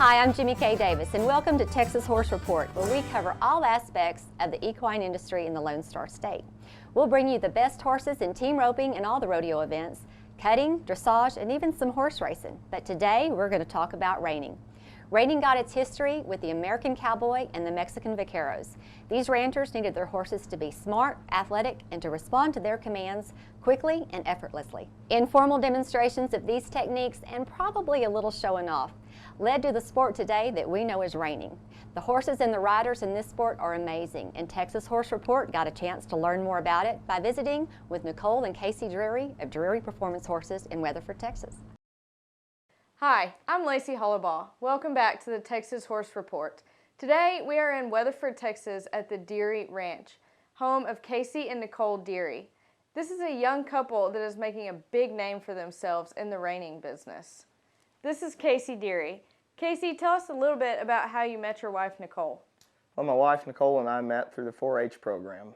Hi, I'm Jimmy K. Davis, and welcome to Texas Horse Report, where we cover all aspects of the equine industry in the Lone Star State. We'll bring you the best horses in team roping and all the rodeo events, cutting, dressage, and even some horse racing. But today, we're going to talk about reining. Reining got its history with the American cowboy and the Mexican vaqueros. These ranchers needed their horses to be smart, athletic, and to respond to their commands quickly and effortlessly. Informal demonstrations of these techniques, and probably a little showing off, led to the sport today that we know as reining. The horses and the riders in this sport are amazing, and Texas Horse Report got a chance to learn more about it by visiting with Nicole and Casy Deary of Deary Performance Horses in Weatherford, Texas. Hi, I'm Lacey Hollabaugh. Welcome back to the Texas Horse Report. Today we are in Weatherford, Texas at the Deary Ranch, home of Casy and Nicole Deary. This is a young couple that is making a big name for themselves in the reining business. This is Casy Deary. Casey, tell us a little bit about how you met your wife, Nicole. Well, my wife, Nicole, and I met through the 4-H program.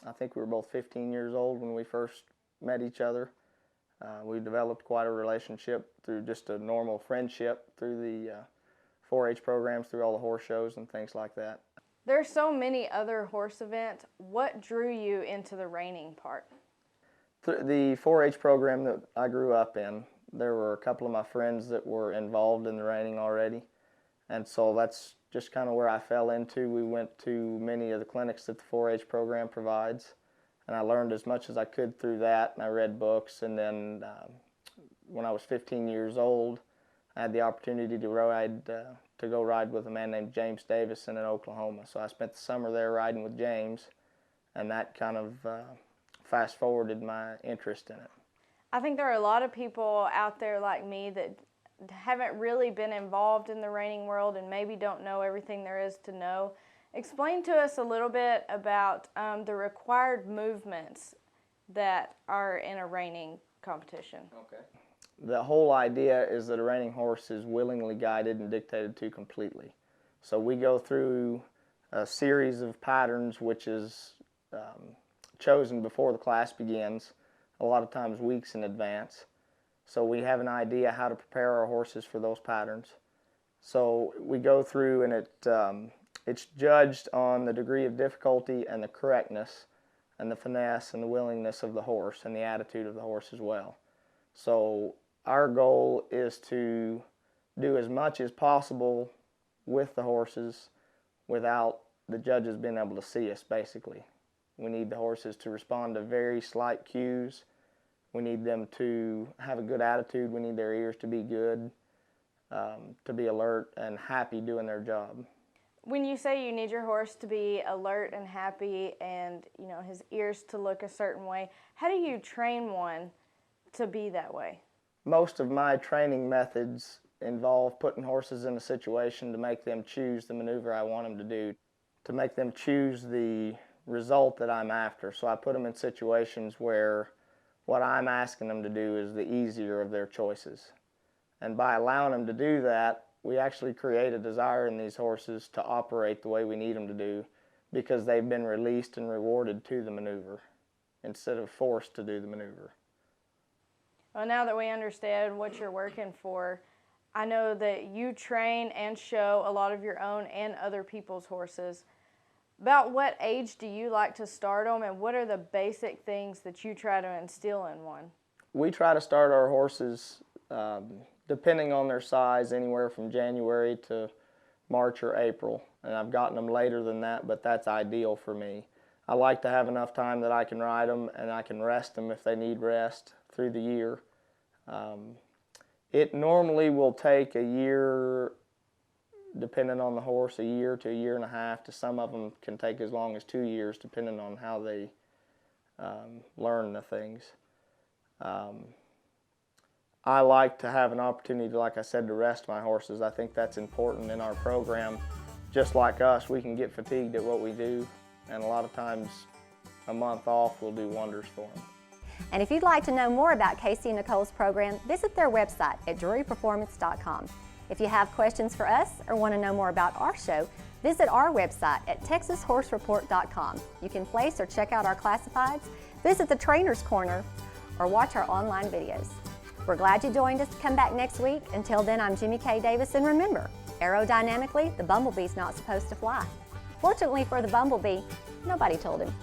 I think we were both 15 years old when we first met each other. We developed quite a relationship through just a normal friendship through the 4-H programs, through all the horse shows and things like that. There are so many other horse events. What drew you into the reining part? The 4-H program that I grew up in, there were a couple of my friends that were involved in the reining already, and so that's just kind of where I fell into. We went to many of the clinics that the 4-H program provides, and I learned as much as I could through that, and I read books. And then when I was 15 years old, I had the opportunity to go ride with a man named James Davison in Oklahoma. So I spent the summer there riding with James, and that kind of fast-forwarded my interest in it. I think there are a lot of people out there like me that haven't really been involved in the reining world and maybe don't know everything there is to know. Explain to us a little bit about the required movements that are in a reining competition. Okay. The whole idea is that a reining horse is willingly guided and dictated to completely. So we go through a series of patterns which is chosen before the class begins, a lot of times weeks in advance. So we have an idea how to prepare our horses for those patterns. So we go through, and it's judged on the degree of difficulty and the correctness and the finesse and the willingness of the horse and the attitude of the horse as well. So our goal is to do as much as possible with the horses without the judges being able to see us, basically. We need the horses to respond to very slight cues. We need them to have a good attitude. We need their ears to be good, to be alert and happy doing their job. When you say you need your horse to be alert and happy and, you know, his ears to look a certain way, how do you train one to be that way? Most of my training methods involve putting horses in a situation to make them choose the maneuver I want them to do, to make them choose the result that I'm after. So I put them in situations where what I'm asking them to do is the easier of their choices. And by allowing them to do that, we actually create a desire in these horses to operate the way we need them to do, because they've been released and rewarded to the maneuver instead of forced to do the maneuver. Well, now that we understand what you're working for, I know that you train and show a lot of your own and other people's horses. About what age do you like to start them, and what are the basic things that you try to instill in one? We try to start our horses, depending on their size, anywhere from January to March or April. And I've gotten them later than that, but that's ideal for me. I like to have enough time that I can ride them and I can rest them if they need rest through the year. It normally will take a year, depending on the horse, a year to a year and a half. To some of them can take as long as 2 years, depending on how they learn the things. I like to have an opportunity, like I said, to rest my horses. I think that's important in our program. Just like us, we can get fatigued at what we do, and a lot of times a month off will do wonders for them. And if you'd like to know more about Casy and Nicole's program, visit their website at DearyPerformance.com. If you have questions for us or want to know more about our show, visit our website at TexasHorseReport.com. You can place or check out our classifieds, visit the Trainer's Corner, or watch our online videos. We're glad you joined us. Come back next week. Until then, I'm Jimmy K. Davis, and remember, aerodynamically, the bumblebee's not supposed to fly. Fortunately for the bumblebee, nobody told him.